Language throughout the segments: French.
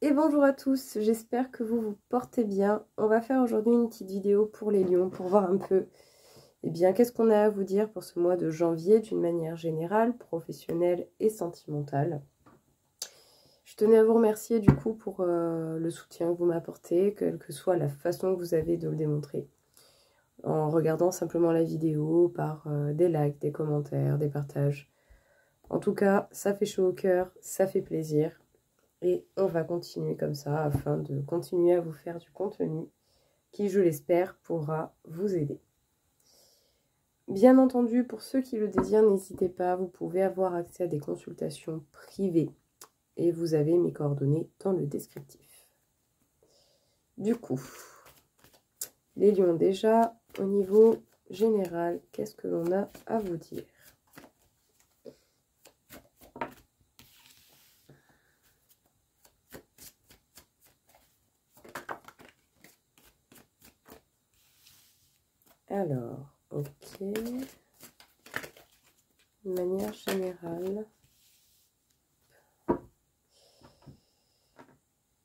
Et bonjour à tous, j'espère que vous vous portez bien. On va faire aujourd'hui une petite vidéo pour les lions, pour voir un peu, qu'est-ce qu'on a à vous dire pour ce mois de janvier d'une manière générale, professionnelle et sentimentale. Je tenais à vous remercier du coup pour le soutien que vous m'apportez, quelle que soit la façon que vous avez de le démontrer. En regardant simplement la vidéo, par des likes, des commentaires, des partages. En tout cas, ça fait chaud au cœur, ça fait plaisir. Et on va continuer comme ça afin de continuer à vous faire du contenu qui, je l'espère, pourra vous aider. Bien entendu, pour ceux qui le désirent, n'hésitez pas, vous pouvez avoir accès à des consultations privées et vous avez mes coordonnées dans le descriptif. Du coup, les lions déjà, au niveau général, qu'est-ce que l'on a à vous dire ? Alors, ok, de manière générale,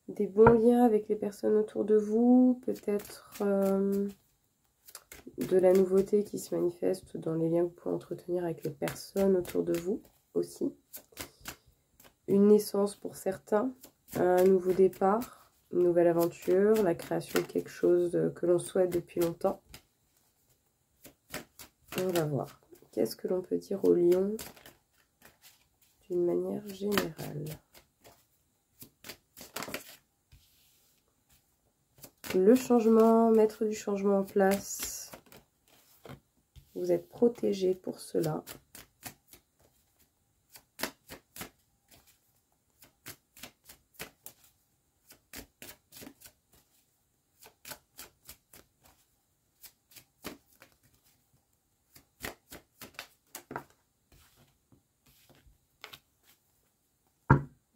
des bons liens avec les personnes autour de vous, peut-être de la nouveauté qui se manifeste dans les liens que vous pouvez entretenir avec les personnes autour de vous aussi. Une naissance pour certains, un nouveau départ, une nouvelle aventure, la création de quelque chose que l'on souhaite depuis longtemps. On va voir. Qu'est-ce que l'on peut dire aux lions d'une manière générale ? Le changement, mettre du changement en place. Vous êtes protégé pour cela.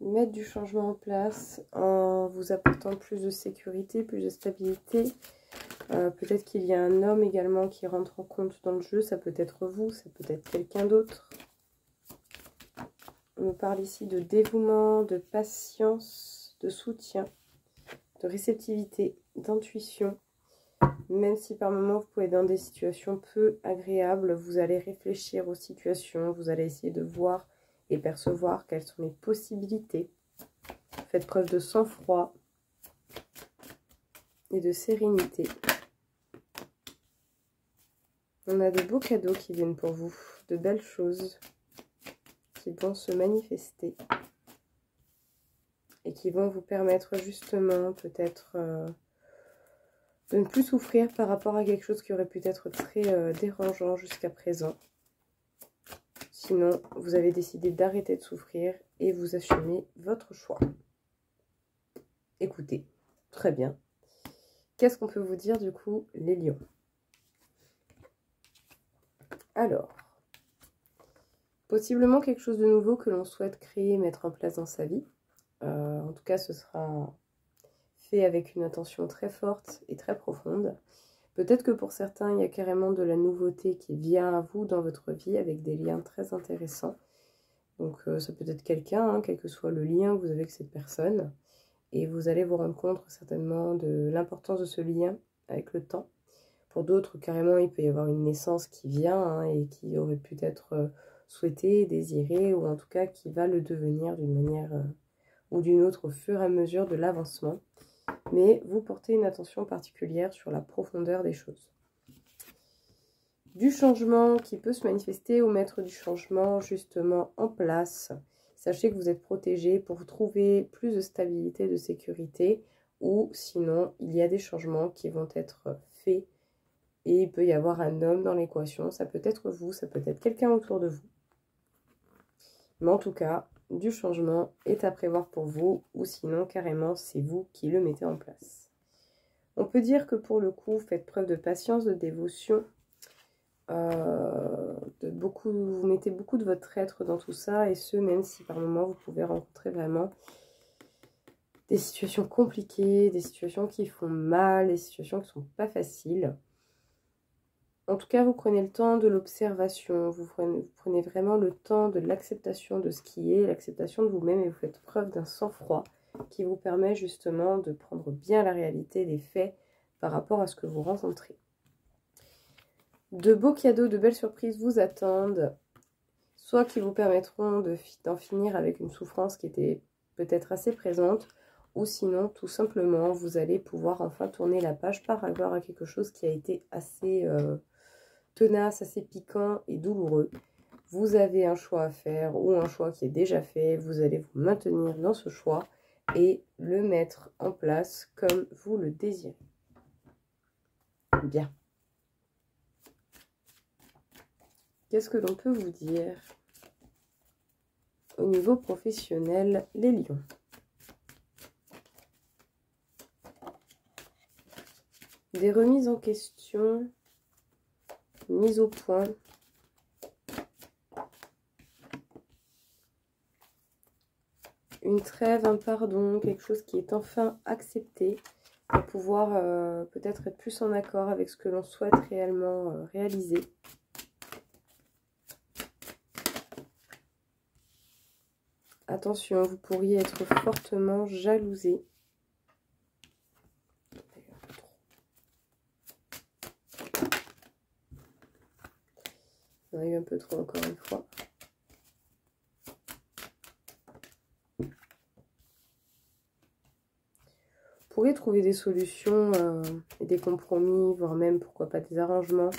Mettre du changement en place en vous apportant plus de sécurité, plus de stabilité. Peut-être qu'il y a un homme également qui rentre en compte dans le jeu. Ça peut être vous, ça peut être quelqu'un d'autre. On me parle ici de dévouement, de patience, de soutien, de réceptivité, d'intuition. Même si par moments vous pouvez être dans des situations peu agréables, vous allez réfléchir aux situations, vous allez essayer de voir et percevoir quelles sont les possibilités. Faites preuve de sang-froid et de sérénité. On a de beaux cadeaux qui viennent pour vous, de belles choses qui vont se manifester et qui vont vous permettre justement peut-être de ne plus souffrir par rapport à quelque chose qui aurait pu être très dérangeant jusqu'à présent. Sinon, vous avez décidé d'arrêter de souffrir et vous assumez votre choix. Écoutez, très bien. Qu'est-ce qu'on peut vous dire du coup, les lions? Alors, possiblement quelque chose de nouveau que l'on souhaite créer, mettre en place dans sa vie. En tout cas, ce sera fait avec une intention très forte et très profonde. Peut-être que pour certains, il y a carrément de la nouveauté qui vient à vous dans votre vie avec des liens très intéressants. Donc ça peut être quelqu'un, quel que soit le lien que vous avez avec cette personne. Et vous allez vous rendre compte certainement de l'importance de ce lien avec le temps. Pour d'autres, carrément, il peut y avoir une naissance qui vient et qui aurait pu être souhaitée, désirée, ou en tout cas qui va le devenir d'une manière ou d'une autre au fur et à mesure de l'avancement. Mais vous portez une attention particulière sur la profondeur des choses. Du changement qui peut se manifester ou mettre du changement justement en place. Sachez que vous êtes protégé pour trouver plus de stabilité, de sécurité, ou sinon il y a des changements qui vont être faits et il peut y avoir un homme dans l'équation. Ça peut être vous, ça peut être quelqu'un autour de vous. Mais en tout cas, du changement est à prévoir pour vous, ou sinon carrément c'est vous qui le mettez en place. On peut dire que pour le coup, faites preuve de patience, de dévotion, vous mettez beaucoup de votre être dans tout ça, et ce même si par moments vous pouvez rencontrer vraiment des situations compliquées, des situations qui font mal, des situations qui ne sont pas faciles. En tout cas, vous prenez le temps de l'observation, vous prenez vraiment le temps de l'acceptation de ce qui est, l'acceptation de vous-même, et vous faites preuve d'un sang-froid qui vous permet justement de prendre bien la réalité des faits par rapport à ce que vous rencontrez. De beaux cadeaux, de belles surprises vous attendent, soit qui vous permettront d'en finir avec une souffrance qui était peut-être assez présente, ou sinon, tout simplement, vous allez pouvoir enfin tourner la page par rapport à quelque chose qui a été assez tenace, assez piquant et douloureux. Vous avez un choix à faire ou un choix qui est déjà fait. Vous allez vous maintenir dans ce choix et le mettre en place comme vous le désirez. Bien. Qu'est-ce que l'on peut vous dire au niveau professionnel, les lions? Des remises en question, mise au point. Une trêve, un pardon, quelque chose qui est enfin accepté pour pouvoir peut-être être plus en accord avec ce que l'on souhaite réellement réaliser. Attention, vous pourriez être fortement jalousé. On a eu un peu trop encore une fois. Vous pourriez trouver des solutions et des compromis, voire même pourquoi pas des arrangements.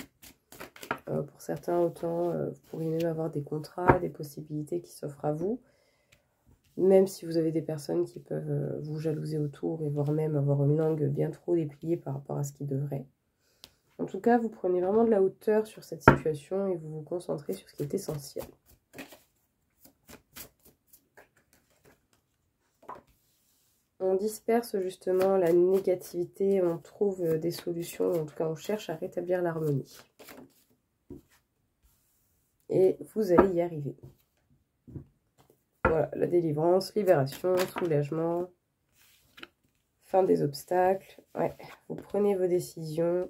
Pour certains, autant vous pourriez même avoir des contrats, des possibilités qui s'offrent à vous. Même si vous avez des personnes qui peuvent vous jalouser autour et voire même avoir une langue bien trop dépliée par rapport à ce qu'ils devraient. En tout cas, vous prenez vraiment de la hauteur sur cette situation et vous vous concentrez sur ce qui est essentiel. On disperse justement la négativité, on trouve des solutions, en tout cas on cherche à rétablir l'harmonie. Et vous allez y arriver. Voilà, la délivrance, libération, soulagement, fin des obstacles. Ouais, vous prenez vos décisions,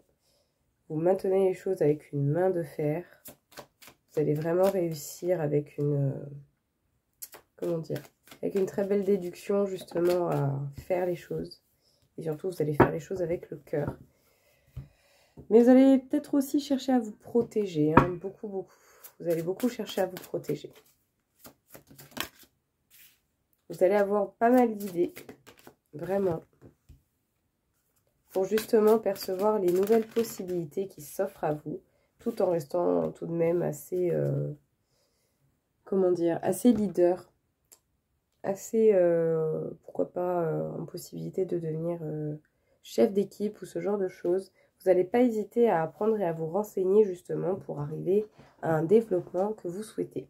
vous maintenez les choses avec une main de fer. Vous allez vraiment réussir avec une... comment dire, avec une très belle déduction justement à faire les choses. Et surtout, vous allez faire les choses avec le cœur. Mais vous allez peut-être aussi chercher à vous protéger, hein, beaucoup. Vous allez beaucoup chercher à vous protéger. Vous allez avoir pas mal d'idées, vraiment, pour justement percevoir les nouvelles possibilités qui s'offrent à vous, tout en restant tout de même assez, comment dire, assez leader, assez, pourquoi pas, en possibilité de devenir chef d'équipe ou ce genre de choses. Vous n'allez pas hésiter à apprendre et à vous renseigner justement pour arriver à un développement que vous souhaitez.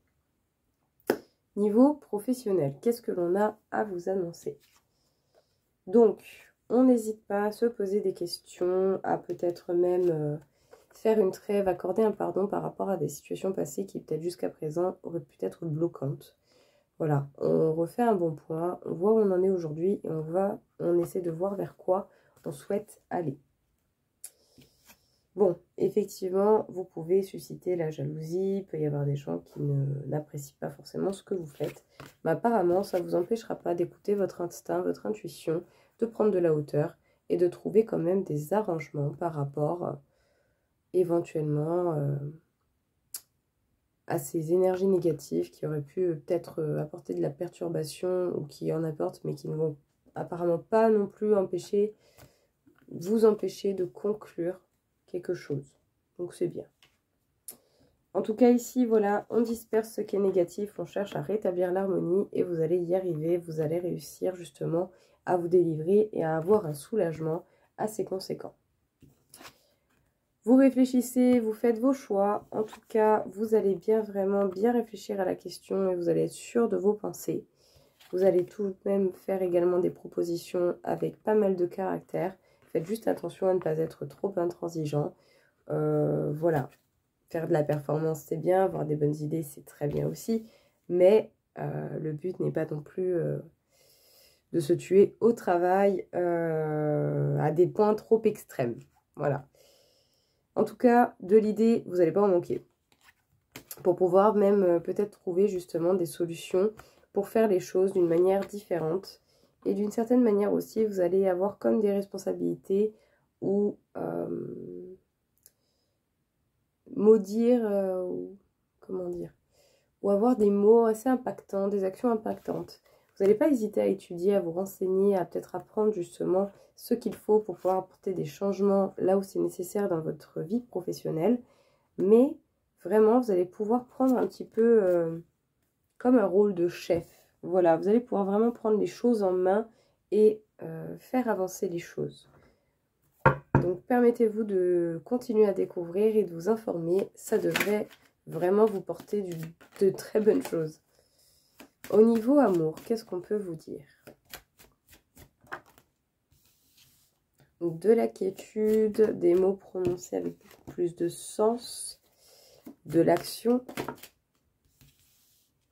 Niveau professionnel, qu'est-ce que l'on a à vous annoncer? Donc, on n'hésite pas à se poser des questions, à peut-être même faire une trêve, accorder un pardon par rapport à des situations passées qui peut-être jusqu'à présent auraient pu être bloquantes. Voilà, on refait un bon point, on voit où on en est aujourd'hui et on essaie de voir vers quoi on souhaite aller. Bon, effectivement, vous pouvez susciter la jalousie, il peut y avoir des gens qui n'apprécient pas forcément ce que vous faites. Mais apparemment, ça ne vous empêchera pas d'écouter votre instinct, votre intuition, de prendre de la hauteur et de trouver quand même des arrangements par rapport éventuellement à ces énergies négatives qui auraient pu peut-être apporter de la perturbation ou qui en apportent mais qui ne vont apparemment pas non plus vous empêcher de conclure quelque chose. Donc c'est bien. En tout cas ici, voilà, on disperse ce qui est négatif, on cherche à rétablir l'harmonie et vous allez y arriver, vous allez réussir justement à vous délivrer et à avoir un soulagement assez conséquent. Vous réfléchissez, vous faites vos choix. En tout cas, vous allez vraiment bien réfléchir à la question et vous allez être sûr de vos pensées. Vous allez tout de même faire également des propositions avec pas mal de caractère. Faites juste attention à ne pas être trop intransigeant. Voilà, faire de la performance, c'est bien. Avoir des bonnes idées, c'est très bien aussi. Mais le but n'est pas non plus de se tuer au travail à des points trop extrêmes. Voilà. En tout cas, de l'idée, vous n'allez pas en manquer. Pour pouvoir même peut-être trouver justement des solutions pour faire les choses d'une manière différente Et d'une certaine manière aussi, vous allez avoir comme des responsabilités ou maudire, comment dire, ou avoir des mots assez impactants, des actions impactantes. Vous n'allez pas hésiter à étudier, à vous renseigner, à peut-être apprendre justement ce qu'il faut pour pouvoir apporter des changements là où c'est nécessaire dans votre vie professionnelle. Mais vraiment, vous allez pouvoir prendre un petit peu comme un rôle de chef. Voilà, vous allez pouvoir vraiment prendre les choses en main et faire avancer les choses. Donc, permettez-vous de continuer à découvrir et de vous informer. Ça devrait vraiment vous porter de très bonnes choses. Au niveau amour, qu'est-ce qu'on peut vous dire? De la quiétude, des mots prononcés avec beaucoup plus de sens, de l'action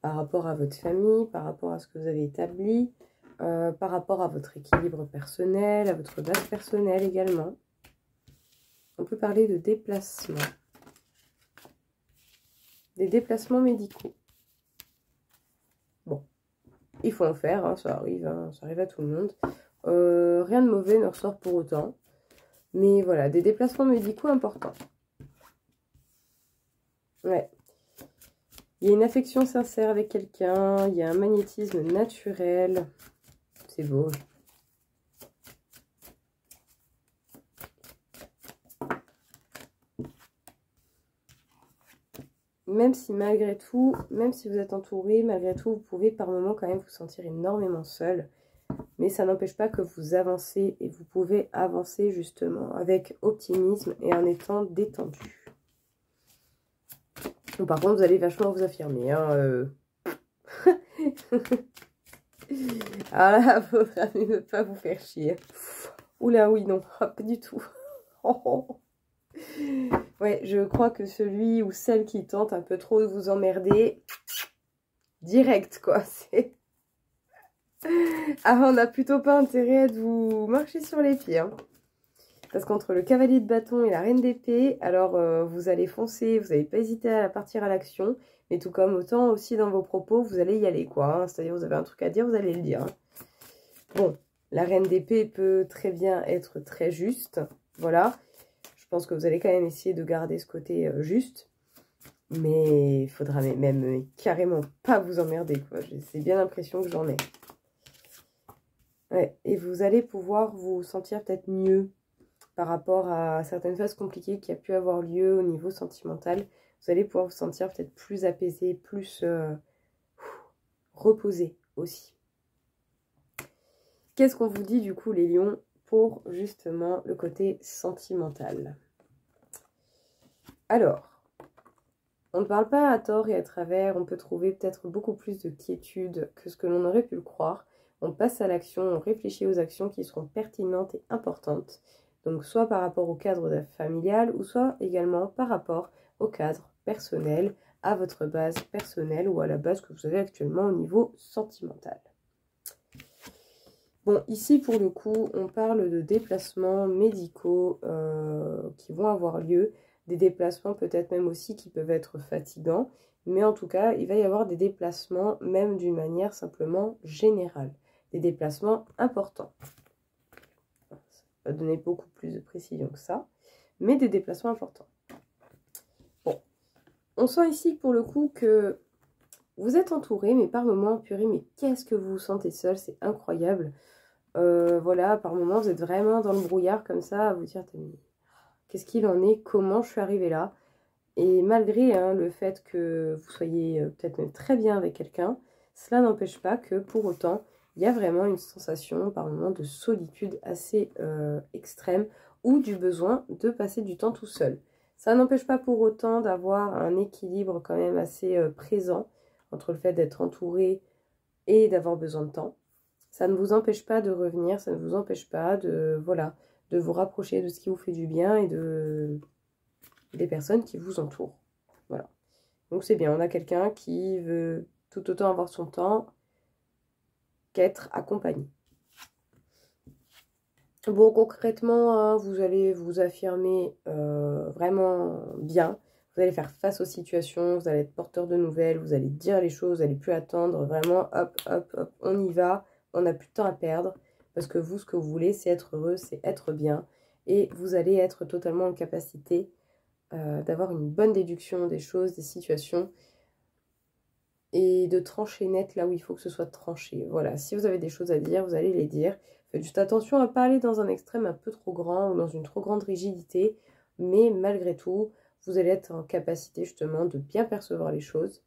par rapport à votre famille, par rapport à ce que vous avez établi, par rapport à votre équilibre personnel, à votre base personnelle également. On peut parler de déplacements. Des déplacements médicaux. Bon, il faut en faire, hein, ça arrive à tout le monde. Rien de mauvais ne ressort pour autant. Mais voilà, des déplacements médicaux importants. Ouais. Il y a une affection sincère avec quelqu'un, il y a un magnétisme naturel. C'est beau. Même si malgré tout, même si vous êtes entouré, malgré tout, vous pouvez par moments quand même vous sentir énormément seul. Mais ça n'empêche pas que vous avancez et vous pouvez avancer justement avec optimisme et en étant détendu. Donc, par contre, vous allez vachement vous affirmer. Hein, Alors là, il faudra ne pas vous faire chier. Oula, oui, non, pas du tout. Ouais, je crois que celui ou celle qui tente un peu trop de vous emmerder, direct, quoi. Ah, on n'a plutôt pas intérêt à vous marcher sur les pieds. Hein. Parce qu'entre le cavalier de bâton et la reine d'épée, alors vous allez foncer, vous n'allez pas hésiter à partir à l'action. Mais tout comme autant aussi dans vos propos, vous allez y aller, quoi. Hein. C'est-à-dire, vous avez un truc à dire, vous allez le dire. Hein. Bon, la reine d'épée peut très bien être très juste. Voilà. Je pense que vous allez quand même essayer de garder ce côté juste. Mais il faudra même carrément pas vous emmerder, quoi. C'est bien l'impression que j'en ai. Ouais, et vous allez pouvoir vous sentir peut-être mieux par rapport à certaines phases compliquées qui a pu avoir lieu au niveau sentimental. Vous allez pouvoir vous sentir peut-être plus apaisé, plus reposé aussi. Qu'est-ce qu'on vous dit du coup les lions pour justement le côté sentimental? Alors, on ne parle pas à tort et à travers, on peut trouver peut-être beaucoup plus de quiétude que ce que l'on aurait pu le croire. On passe à l'action, on réfléchit aux actions qui seront pertinentes et importantes. Donc soit par rapport au cadre familial ou soit également par rapport au cadre personnel, à votre base personnelle ou à la base que vous avez actuellement au niveau sentimental. Bon, ici pour le coup, on parle de déplacements médicaux qui vont avoir lieu, des déplacements peut-être même aussi qui peuvent être fatigants, mais en tout cas, il va y avoir des déplacements même d'une manière simplement générale, des déplacements importants. Ça va donner beaucoup plus de précision que ça, mais des déplacements importants. Bon, on sent ici pour le coup que vous êtes entouré, mais par moments, purée, mais qu'est-ce que vous vous sentez seul, c'est incroyable. Voilà, par moments, vous êtes vraiment dans le brouillard comme ça, à vous dire, qu'est-ce qu'il en est, comment je suis arrivée là. Et malgré le fait que vous soyez peut-être même très bien avec quelqu'un, cela n'empêche pas que pour autant, il y a vraiment une sensation par moments de solitude assez extrême ou du besoin de passer du temps tout seul. Ça n'empêche pas pour autant d'avoir un équilibre quand même assez présent entre le fait d'être entouré et d'avoir besoin de temps. Ça ne vous empêche pas de revenir, ça ne vous empêche pas de, voilà, de vous rapprocher de ce qui vous fait du bien et des personnes qui vous entourent. Voilà. Donc c'est bien, on a quelqu'un qui veut tout autant avoir son temps qu'être accompagné. Bon, concrètement, hein, vous allez vous affirmer vraiment bien. Vous allez faire face aux situations, vous allez être porteur de nouvelles, vous allez dire les choses, vous n'allez plus attendre. Vraiment, hop, hop, hop, on y va. on n'a plus de temps à perdre, parce que vous, ce que vous voulez, c'est être heureux, c'est être bien, et vous allez être totalement en capacité d'avoir une bonne déduction des choses, des situations, et de trancher net là où il faut que ce soit tranché. Voilà, si vous avez des choses à dire, vous allez les dire. Faites juste attention à ne pas aller dans un extrême un peu trop grand ou dans une trop grande rigidité, mais malgré tout, vous allez être en capacité justement de bien percevoir les choses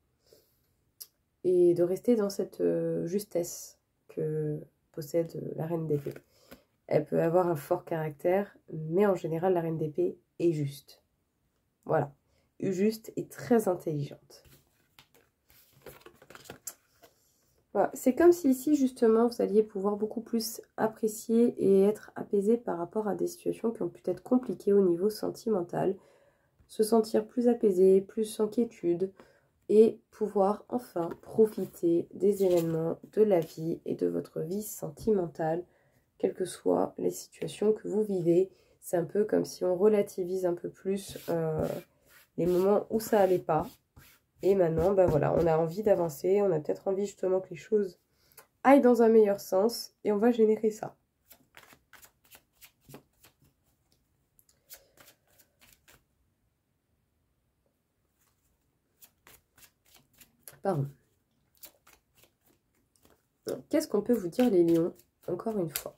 et de rester dans cette justesse que possède la reine d'épée. Elle peut avoir un fort caractère, mais en général, la reine d'épée est juste. Voilà, juste et très intelligente. Voilà. C'est comme si ici, justement, vous alliez pouvoir beaucoup plus apprécier et être apaisé par rapport à des situations qui ont pu être compliquées au niveau sentimental. Se sentir plus apaisé, plus sans quiétude et pouvoir enfin profiter des événements de la vie et de votre vie sentimentale, quelles que soient les situations que vous vivez. C'est un peu comme si on relativise un peu plus les moments où ça allait pas. Et maintenant, ben voilà, on a envie d'avancer, on a peut-être envie justement que les choses aillent dans un meilleur sens et on va générer ça. Pardon. Qu'est-ce qu'on peut vous dire les lions, encore une fois?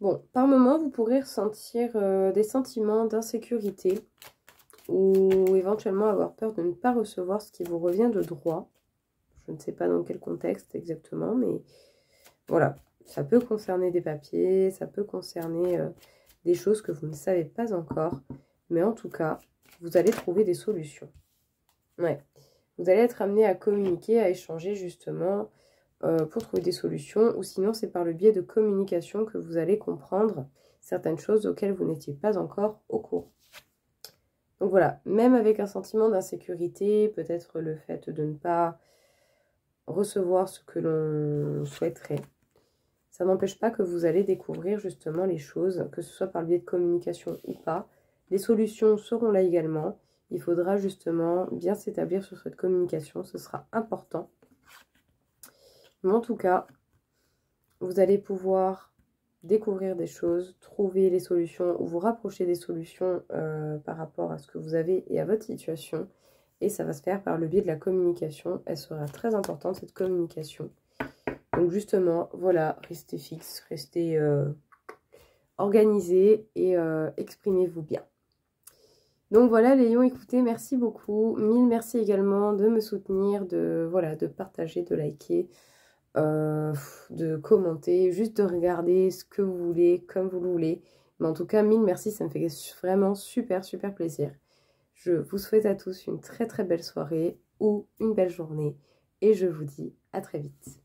Bon, par moment, vous pourrez ressentir des sentiments d'insécurité ou éventuellement avoir peur de ne pas recevoir ce qui vous revient de droit. Je ne sais pas dans quel contexte exactement, mais voilà. Ça peut concerner des papiers, ça peut concerner des choses que vous ne savez pas encore. Mais en tout cas, vous allez trouver des solutions. Ouais. Vous allez être amené à communiquer, à échanger justement pour trouver des solutions, ou sinon c'est par le biais de communication que vous allez comprendre certaines choses auxquelles vous n'étiez pas encore au courant. Donc voilà, même avec un sentiment d'insécurité, peut-être le fait de ne pas recevoir ce que l'on souhaiterait, ça n'empêche pas que vous allez découvrir justement les choses, que ce soit par le biais de communication ou pas. Les solutions seront là également. Il faudra justement bien s'établir sur cette communication, ce sera important. Mais en tout cas, vous allez pouvoir découvrir des choses, trouver les solutions ou vous rapprocher des solutions par rapport à ce que vous avez et à votre situation. Et ça va se faire par le biais de la communication. Elle sera très importante, cette communication. Donc justement, voilà, restez fixe, restez organisé et exprimez-vous bien. Donc voilà les lions, écoutez, merci beaucoup. Mille merci également de me soutenir, de partager, de liker. De commenter, juste de regarder ce que vous voulez, comme vous le voulez. Mais en tout cas, mille merci, ça me fait vraiment super plaisir. Je vous souhaite à tous une très belle soirée ou une belle journée et je vous dis à très vite.